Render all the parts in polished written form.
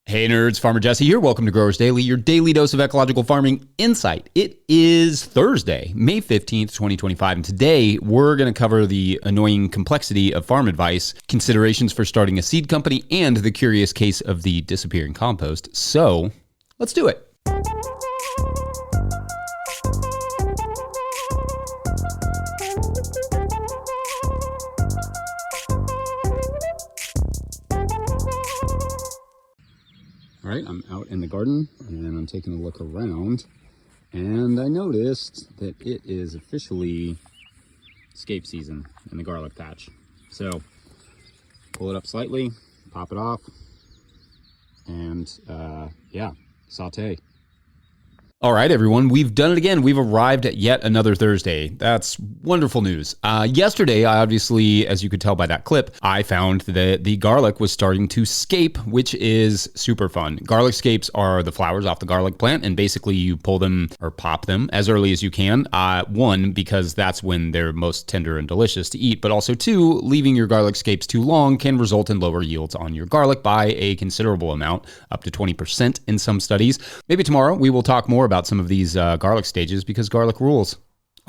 Hey nerds, Farmer Jesse here. Welcome to Growers Daily, your daily dose of ecological farming insight. It is Thursday, May 15th, 2025, and today we're going to cover the annoying complexity of farm advice, considerations for starting a seed company, and the curious case of the disappearing compost. So, let's do it. All right, I'm out in the garden and I'm taking a look around, and I noticed that it is officially escape season in the garlic patch. So pull it up slightly, pop it off, and saute. All right, everyone, we've done it again. We've arrived at yet another Thursday. That's wonderful news. Yesterday, I obviously, as you could tell by that clip, I found that the garlic was starting to scape, which is super fun. Garlic scapes are the flowers off the garlic plant, and basically you pull them or pop them as early as you can. One, because that's when they're most tender and delicious to eat, but also two, leaving your garlic scapes too long can result in lower yields on your garlic by a considerable amount, up to 20% in some studies. Maybe tomorrow we will talk more about some of these garlic stages because garlic rules.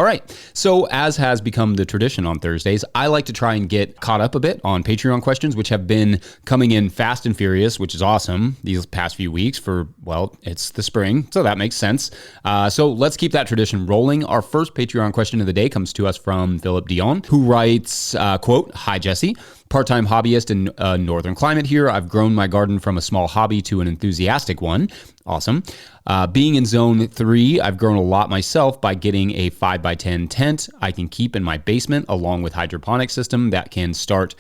All right, so as has become the tradition on Thursdays, I like to try and get caught up a bit on Patreon questions, which have been coming in fast and furious, which is awesome these past few weeks it's the spring, so that makes sense. So let's keep that tradition rolling. Our first Patreon question of the day comes to us from Philip Dion, who writes, quote, "Hi, Jesse. Part-time hobbyist in a northern climate here. I've grown my garden from a small hobby to an enthusiastic one." Awesome. Being in zone 3, I've grown a lot myself by getting a 5x10 tent I can keep in my basement, along with hydroponic system that can start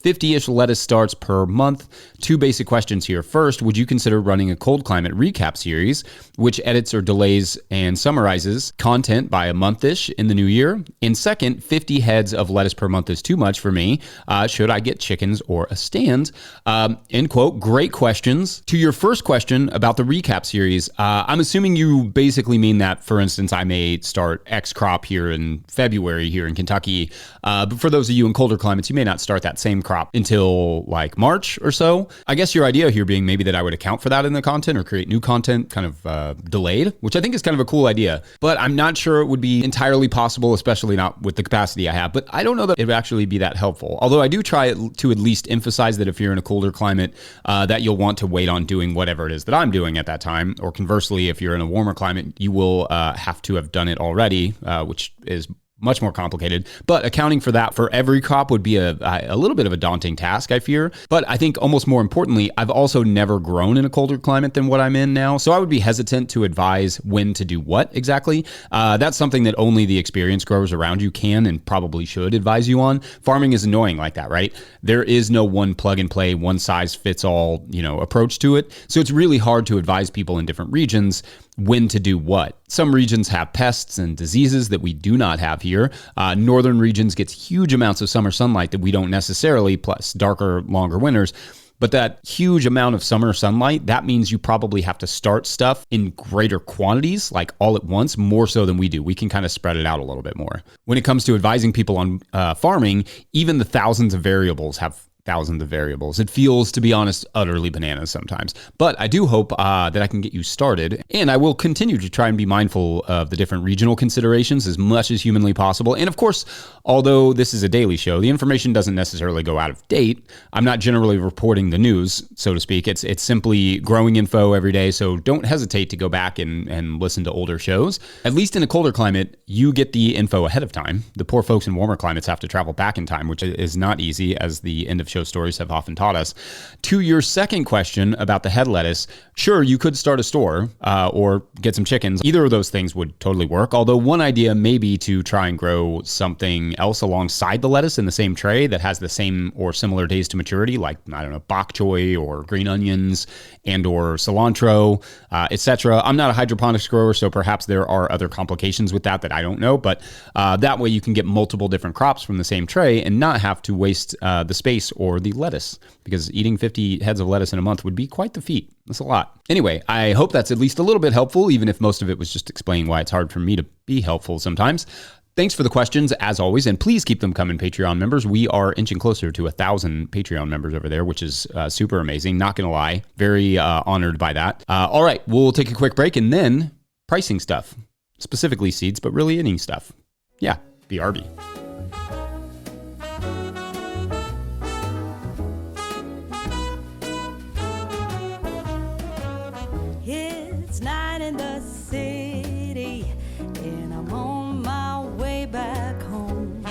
50-ish lettuce starts per month. Two basic questions here. First, would you consider running a cold climate recap series, which edits or delays and summarizes content by a month-ish in the new year? And second, 50 heads of lettuce per month is too much for me. Should I get chickens or a stand? End quote. Great questions. To your first question about the recap series, I'm assuming you basically mean that, for instance, I may start X crop here in February here in Kentucky. But for those of you in colder climates, you may not start that same crop until like March or so. I guess your idea here being maybe that I would account for that in the content or create new content kind of delayed, which I think is kind of a cool idea, but I'm not sure it would be entirely possible, especially not with the capacity I have. But I don't know that it would actually be that helpful. Although I do try to at least emphasize that if you're in a colder climate, that you'll want to wait on doing whatever it is that I'm doing at that time. Or conversely, if you're in a warmer climate, you will have to have done it already, which is much more complicated, but accounting for that for every crop would be a little bit of a daunting task, I fear. But I think almost more importantly, I've also never grown in a colder climate than what I'm in now, so I would be hesitant to advise when to do what exactly. That's something that only the experienced growers around you can and probably should advise you on. Farming is annoying like that, right? There is no one plug and play, one size fits all, approach to it. So it's really hard to advise people in different regions when to do what. Some regions have pests and diseases that we do not have here. Northern regions gets huge amounts of summer sunlight that we don't necessarily, plus darker, longer winters. But that huge amount of summer sunlight, that means you probably have to start stuff in greater quantities, like all at once, more so than we do. We can kind of spread it out a little bit more. When it comes to advising people on farming, even the thousands of variables have thousands of variables. It feels, to be honest, utterly bananas sometimes. But I do hope that I can get you started, and I will continue to try and be mindful of the different regional considerations as much as humanly possible. And of course, although this is a daily show, the information doesn't necessarily go out of date. I'm not generally reporting the news, so to speak. It's simply growing info every day, so don't hesitate to go back and listen to older shows. At least in a colder climate, you get the info ahead of time. The poor folks in warmer climates have to travel back in time, which is not easy, as the end of show stories have often taught us. To your second question about the head lettuce, sure, you could start a store or get some chickens. Either of those things would totally work, although one idea may be to try and grow something else alongside the lettuce in the same tray that has the same or similar days to maturity, like, I don't know, bok choy or green onions and or cilantro, etc. I'm not a hydroponics grower, so perhaps there are other complications with that I don't know, but that way you can get multiple different crops from the same tray and not have to waste the space or the lettuce, because eating 50 heads of lettuce in a month would be quite the feat. That's a lot. Anyway, I hope that's at least a little bit helpful, even if most of it was just explaining why it's hard for me to be helpful sometimes. Thanks for the questions, as always, and please keep them coming, Patreon members. We are inching closer to 1,000 Patreon members over there, which is super amazing. Not going to lie. Very honored by that. All right, we'll take a quick break and then pricing stuff, specifically seeds, but really any stuff. Yeah, BRB. It's night in the city, and I'm on my way back home.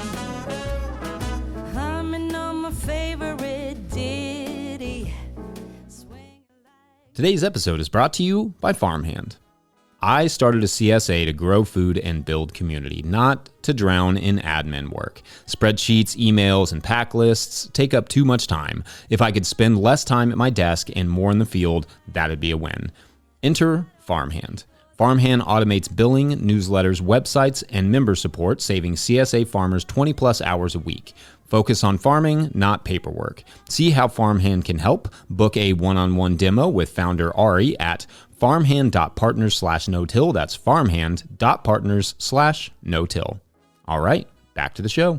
Humming on my favorite ditty. Today's episode is brought to you by Farmhand. I started a CSA to grow food and build community, not to drown in admin work. Spreadsheets, emails, and pack lists take up too much time. If I could spend less time at my desk and more in the field, that'd be a win. Enter Farmhand. Farmhand automates billing, newsletters, websites, and member support, saving CSA farmers 20 plus hours a week. Focus on farming, not paperwork. See how Farmhand can help. Book a one-on-one demo with founder Ari at farmhand.partners/no-till. That's farmhand.partners/no-till. All right, back to the show.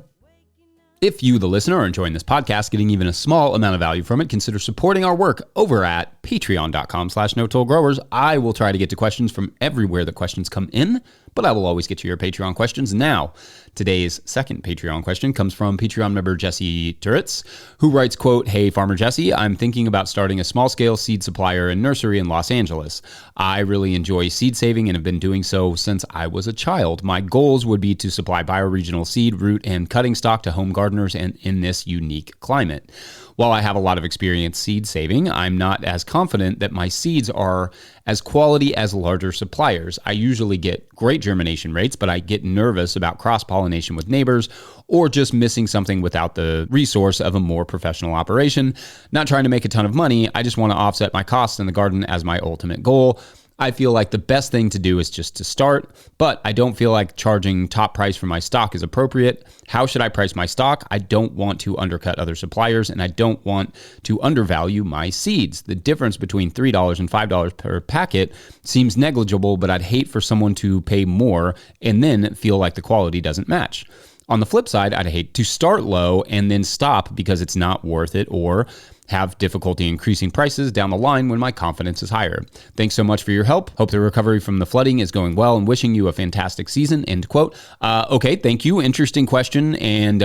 If you, the listener, are enjoying this podcast, getting even a small amount of value from it, consider supporting our work over at patreon.com/no-till-growers. I will try to get to questions from everywhere the questions come in, but I will always get to your Patreon questions. Now, today's second Patreon question comes from Patreon member Jesse Turitz, who writes, quote, "Hey, Farmer Jesse, I'm thinking about starting a small-scale seed supplier and nursery in Los Angeles. I really enjoy seed saving and have been doing so since I was a child. My goals would be to supply bioregional seed, root, and cutting stock to home gardeners and in this unique climate. While I have a lot of experience seed saving, I'm not as confident that my seeds are as quality as larger suppliers. I usually get great germination rates, but I get nervous about cross-pollination with neighbors or just missing something without the resource of a more professional operation. Not trying to make a ton of money, I just want to offset my costs in the garden as my ultimate goal. I feel like the best thing to do is just to start, but I don't feel like charging top price for my stock is appropriate. How should I price my stock? I don't want to undercut other suppliers, and I don't want to undervalue my seeds. The difference between $3 and $5 per packet seems negligible, but I'd hate for someone to pay more and then feel like the quality doesn't match. On the flip side, I'd hate to start low and then stop because it's not worth it, or have difficulty increasing prices down the line when my confidence is higher. Thanks so much for your help. Hope the recovery from the flooding is going well and wishing you a fantastic season." End quote. Okay, thank you. Interesting question. And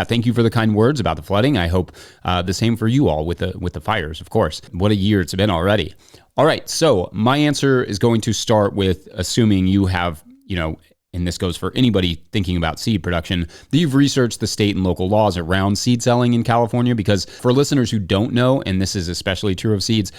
thank you for the kind words about the flooding. I hope the same for you all with the fires, of course. What a year it's been already. All right, so my answer is going to start with assuming you have, and this goes for anybody thinking about seed production, that you've researched the state and local laws around seed selling in California, because for listeners who don't know, and this is especially true of seeds,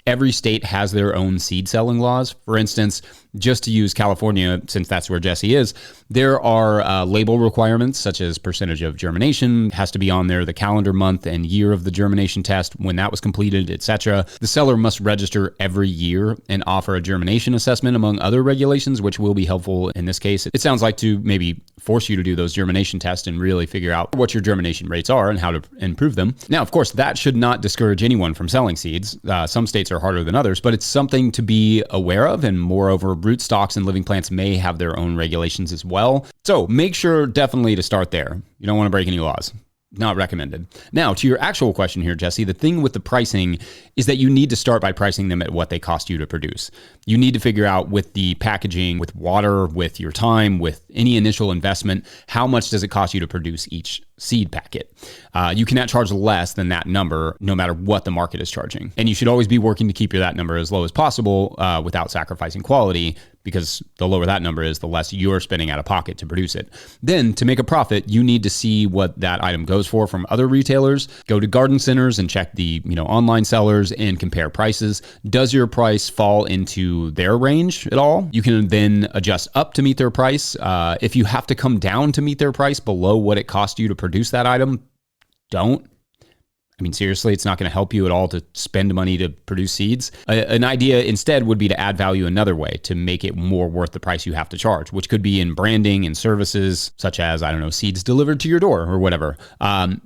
every state has their own seed selling laws. For instance, just to use California, since that's where Jesse is, there are label requirements such as percentage of germination has to be on there, the calendar month and year of the germination test, when that was completed, etc. The seller must register every year and offer a germination assessment, among other regulations, which will be helpful in this case. It sounds like to maybe force you to do those germination tests and really figure out what your germination rates are and how to improve them. Now, of course, that should not discourage anyone from selling seeds. Some states are harder than others, but it's something to be aware of, and moreover, rootstocks and living plants may have their own regulations as well. So make sure definitely to start there. You don't want to break any laws. Not recommended. Now, to your actual question here, Jesse, the thing with the pricing is that you need to start by pricing them at what they cost you to produce. You need to figure out with the packaging, with water, with your time, with any initial investment, how much does it cost you to produce each seed packet? You cannot charge less than that number no matter what the market is charging. And you should always be working to keep that number as low as possible without sacrificing quality, because the lower that number is, the less you're spending out of pocket to produce it. Then to make a profit, you need to see what that item goes for from other retailers. Go to garden centers and check the online sellers and compare prices. Does your price fall into their range at all? You can then adjust up to meet their price. If you have to come down to meet their price below what it cost you to produce that item, don't. I mean, seriously, it's not going to help you at all to spend money to produce seeds. An idea instead would be to add value another way to make it more worth the price you have to charge, which could be in branding and services such as, seeds delivered to your door or whatever.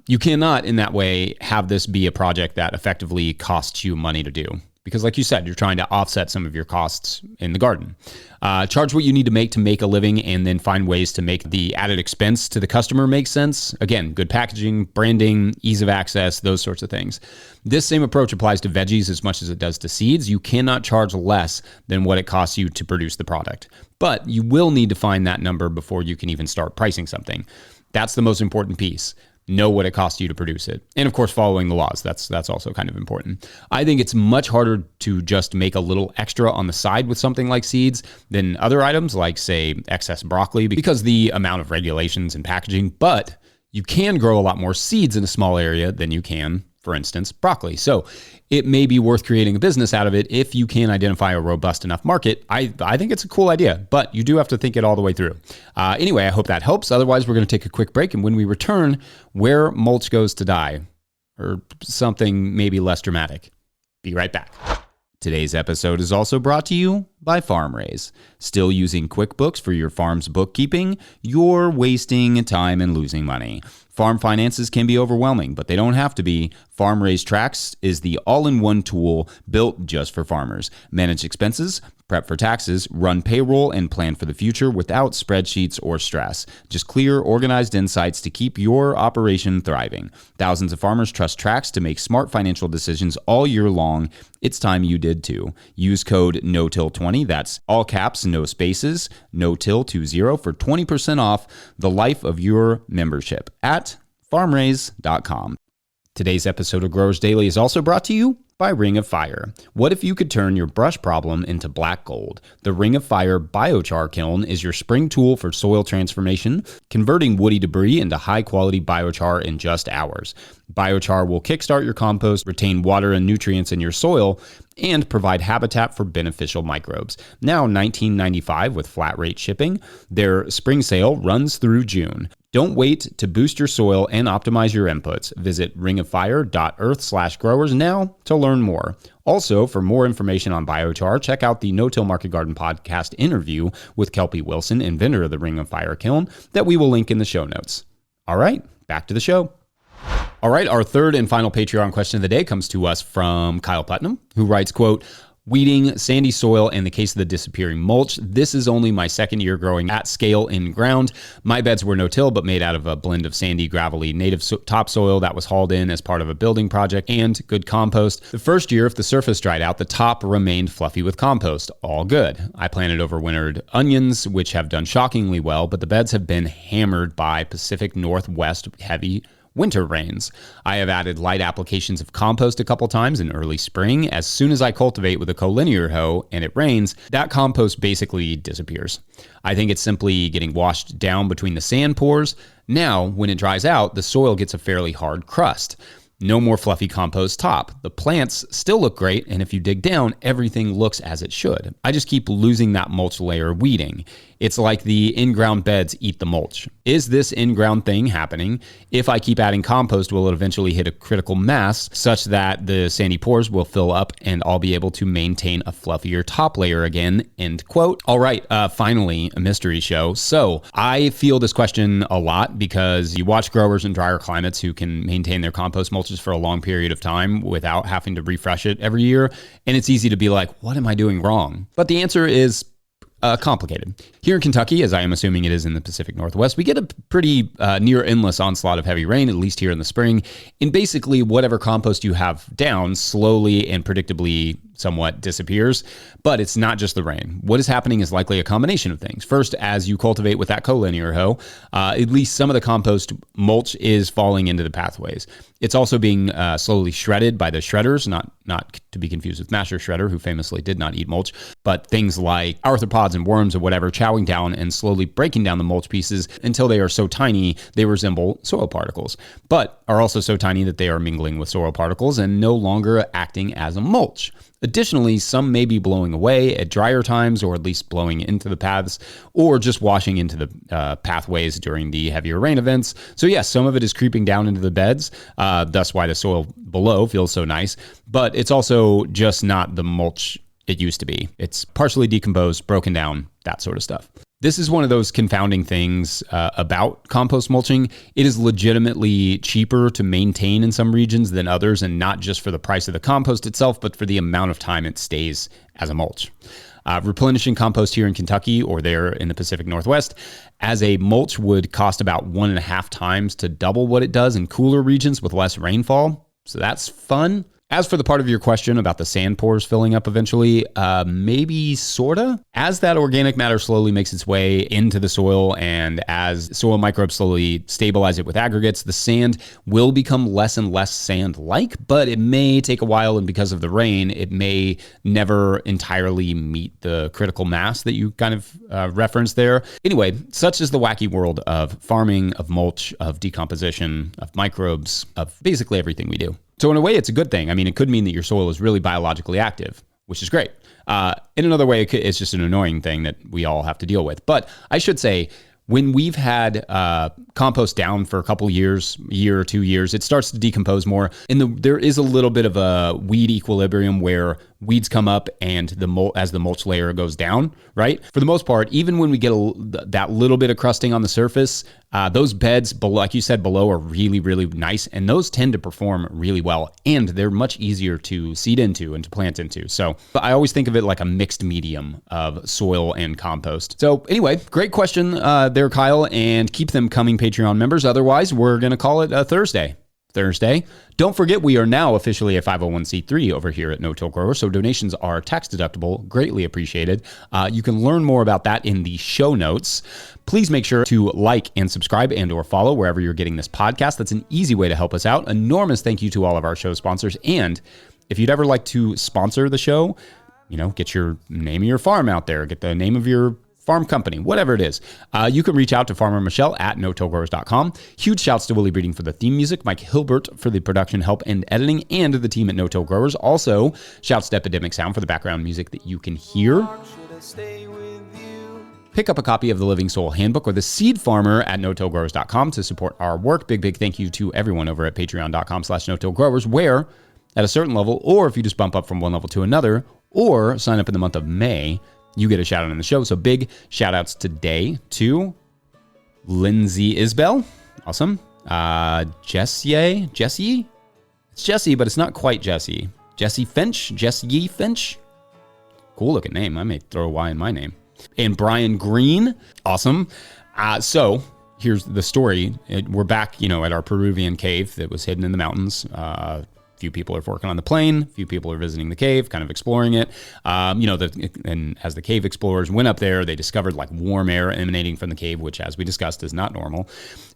You cannot in that way have this be a project that effectively costs you money to do, because like you said, you're trying to offset some of your costs in the garden. Charge what you need to make a living, and then find ways to make the added expense to the customer make sense. Again, good packaging, branding, ease of access, those sorts of things. This same approach applies to veggies as much as it does to seeds. You cannot charge less than what it costs you to produce the product, but you will need to find that number before you can even start pricing something. That's the most important piece. Know what it costs you to produce it. And of course, following the laws. That's also kind of important. I think it's much harder to just make a little extra on the side with something like seeds than other items like, say, excess broccoli, because the amount of regulations and packaging, but you can grow a lot more seeds in a small area than you can, for instance, broccoli. So it may be worth creating a business out of it if you can identify a robust enough market. I think it's a cool idea, but you do have to think it all the way through. Anyway, I hope that helps. Otherwise, we're going to take a quick break. And when we return, where mulch goes to die, or something maybe less dramatic. Be right back. Today's episode is also brought to you by FarmRaise. Still using QuickBooks for your farm's bookkeeping? You're wasting time and losing money. Farm finances can be overwhelming, but they don't have to be. FarmRaise Tracks is the all-in-one tool built just for farmers. Manage expenses, prep for taxes, run payroll, and plan for the future without spreadsheets or stress. Just clear, organized insights to keep your operation thriving. Thousands of farmers trust Tracks to make smart financial decisions all year long. It's time you did too. Use code NOTIL20, that's all caps, no spaces, NOTIL20 for 20% off the life of your membership at farmraise.com. Today's episode of Growers Daily is also brought to you by Ring of Fire. What if you could turn your brush problem into black gold? The Ring of Fire biochar kiln is your spring tool for soil transformation, converting woody debris into high-quality biochar in just hours. Biochar will kickstart your compost, retain water and nutrients in your soil, and provide habitat for beneficial microbes. Now $19.95 with flat rate shipping. Their spring sale runs through June. Don't wait to boost your soil and optimize your inputs. Visit ringoffire.earth/growers now to learn more. Also, for more information on biochar, check out the No Till Market Garden podcast interview with Kelpie Wilson, inventor of the Ring of Fire kiln, that we will link in the show notes. All right, back to the show. All right, our third and final Patreon question of the day comes to us from Kyle Putnam, who writes, quote, weeding, sandy soil, and the case of the disappearing mulch. This is only my second year growing at scale in ground. My beds were no-till, but made out of a blend of sandy, gravelly, native topsoil that was hauled in as part of a building project and good compost. The first year, if the surface dried out, the top remained fluffy with compost. All good. I planted overwintered onions, which have done shockingly well, but the beds have been hammered by Pacific Northwest heavy winter rains. I have added light applications of compost a couple times in early spring. As soon as I cultivate with a collinear hoe and it rains, that compost basically disappears. I think it's simply getting washed down between the sand pores. Now, when it dries out, the soil gets a fairly hard crust. No more fluffy compost top. The plants still look great, and if you dig down, everything looks as it should. I just keep losing that mulch layer weeding. It's like the in-ground beds eat the mulch. Is this in-ground thing happening? If I keep adding compost, will it eventually hit a critical mass such that the sandy pores will fill up and I'll be able to maintain a fluffier top layer again? End quote. All right, finally, a mystery show. So I feel this question a lot because you watch growers in drier climates who can maintain their compost mulches for a long period of time without having to refresh it every year. And it's easy to be like, what am I doing wrong? But the answer is complicated. Here in Kentucky, as I am assuming it is in the Pacific Northwest, we get a pretty near endless onslaught of heavy rain, at least here in the spring. And basically, whatever compost you have down slowly and predictably somewhat disappears. But it's not just the rain. What is happening is likely a combination of things. First, as you cultivate with that collinear hoe, at least some of the compost mulch is falling into the pathways. It's also being slowly shredded by the shredders, not to be confused with Master Shredder, who famously did not eat mulch, but things like arthropods and worms or whatever chowing down and slowly breaking down the mulch pieces until they are so tiny they resemble soil particles, but are also so tiny that they are mingling with soil particles and no longer acting as a mulch. Additionally, some may be blowing away at drier times, or at least blowing into the paths, or just washing into the pathways during the heavier rain events. So yes, some of it is creeping down into the beds, thus why the soil below feels so nice, but it's also just not the mulch it used to be. It's partially decomposed, broken down, that sort of stuff. This is one of those confounding things about compost mulching. It is legitimately cheaper to maintain in some regions than others, and not just for the price of the compost itself, but for the amount of time it stays as a mulch. Replenishing compost here in Kentucky or there in the Pacific Northwest as a mulch would cost about 1.5 times to double what it does in cooler regions with less rainfall. So that's fun. As for the part of your question about the sand pores filling up eventually, maybe sorta. As that organic matter slowly makes its way into the soil and as soil microbes slowly stabilize it with aggregates, the sand will become less and less sand-like, but it may take a while, and because of the rain, it may never entirely meet the critical mass that you kind of referenced there. Anyway, such is the wacky world of farming, of mulch, of decomposition, of microbes, of basically everything we do. So in a way, it's a good thing. I mean, it could mean that your soil is really biologically active, which is great. In another way, it's just an annoying thing that we all have to deal with. But I should say, when we've had compost down for a couple years, year or 2 years, it starts to decompose more. And there is a little bit of a weed equilibrium where weeds come up and as the mulch layer goes down, right? For the most part, even when we get that little bit of crusting on the surface, those beds, like you said, below are really, really nice. And those tend to perform really well. And they're much easier to seed into and to plant into. So I always think of it like a mixed medium of soil and compost. So anyway, great question there, Kyle. And keep them coming, Patreon members. Otherwise, we're going to call it a Thursday. Don't forget, we are now officially a 501c3 over here at No Till Grower, so donations are tax deductible, greatly appreciated. You can learn more about that in the show notes. Please make sure to like and subscribe and or follow wherever you're getting this podcast. That's an easy way to help us out. Enormous thank you to all of our show sponsors. And if you'd ever like to sponsor the show, get your name of your farm out there, get the name of your farm company, whatever it is. You can reach out to Farmer Michelle at notillgrowers.com. Huge shouts to Willie Breeding for the theme music, Mike Hilbert for the production help and editing, and the team at No Till Growers. Also, shouts to Epidemic Sound for the background music that you can hear. Pick up a copy of the Living Soul Handbook or the Seed Farmer at notillgrowers.com to support our work. Big thank you to everyone over at patreon.com/notillgrowers, where at a certain level, or if you just bump up from one level to another, or sign up in the month of May, you get a shout out in the show. So big shout outs today to Lindsay Isbell. Awesome. Jessie. It's Jessie, but it's not quite Jessie. Jessie Finch. Cool looking name. I may throw a Y in my name. And Brian Green. Awesome. So here's the story. We're back, at our Peruvian cave that was hidden in the mountains. Few people are working on the plane. Few people are visiting the cave, kind of exploring it. And as the cave explorers went up there, they discovered like warm air emanating from the cave, which, as we discussed, is not normal.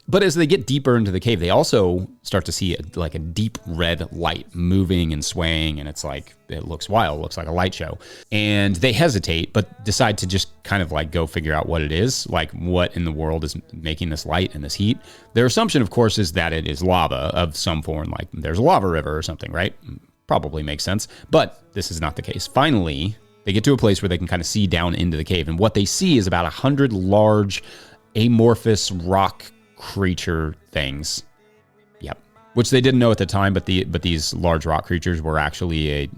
But as they get deeper into the cave, they also start to see a deep red light moving and swaying, and it's like, it looks wild. It looks like a light show. And they hesitate, but decide to just kind of like go figure out what it is, like what in the world is making this light and this heat. Their assumption, of course, is that it is lava of some form, like there's a lava river or something, right? Probably makes sense, but this is not the case. Finally, they get to a place where they can kind of see down into the cave, and what they see is about 100 large amorphous rock creature things. Yep. Which they didn't know at the time, but these large rock creatures were actually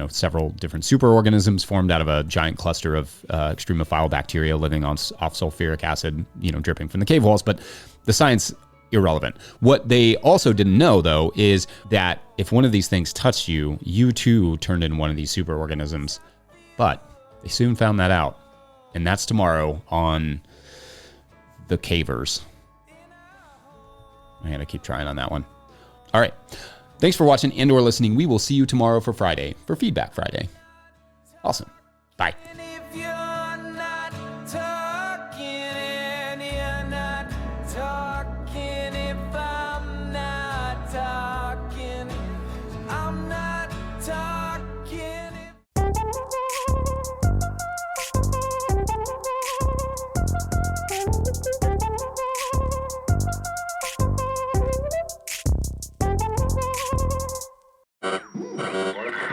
several different superorganisms formed out of a giant cluster of extremophile bacteria living off sulfuric acid, dripping from the cave walls. But the science, irrelevant. What they also didn't know, though, is that if one of these things touched you, you too turned into one of these superorganisms. But they soon found that out, and that's tomorrow on The Cavers. I gotta keep trying on that one. All right. Thanks for watching and or listening. We will see you tomorrow for Feedback Friday. Awesome. Bye.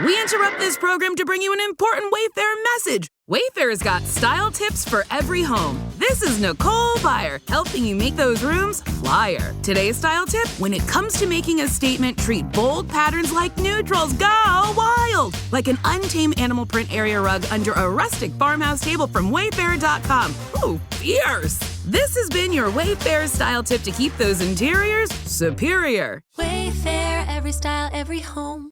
We interrupt this program to bring you an important Wayfarer message. Wayfair's got style tips for every home. This is Nicole Byer, helping you make those rooms flyer. Today's style tip: when it comes to making a statement, treat bold patterns like neutrals. Go wild! Like an untamed animal print area rug under a rustic farmhouse table from Wayfair.com. Ooh, fierce! This has been your Wayfair style tip to keep those interiors superior. Wayfair, every style, every home.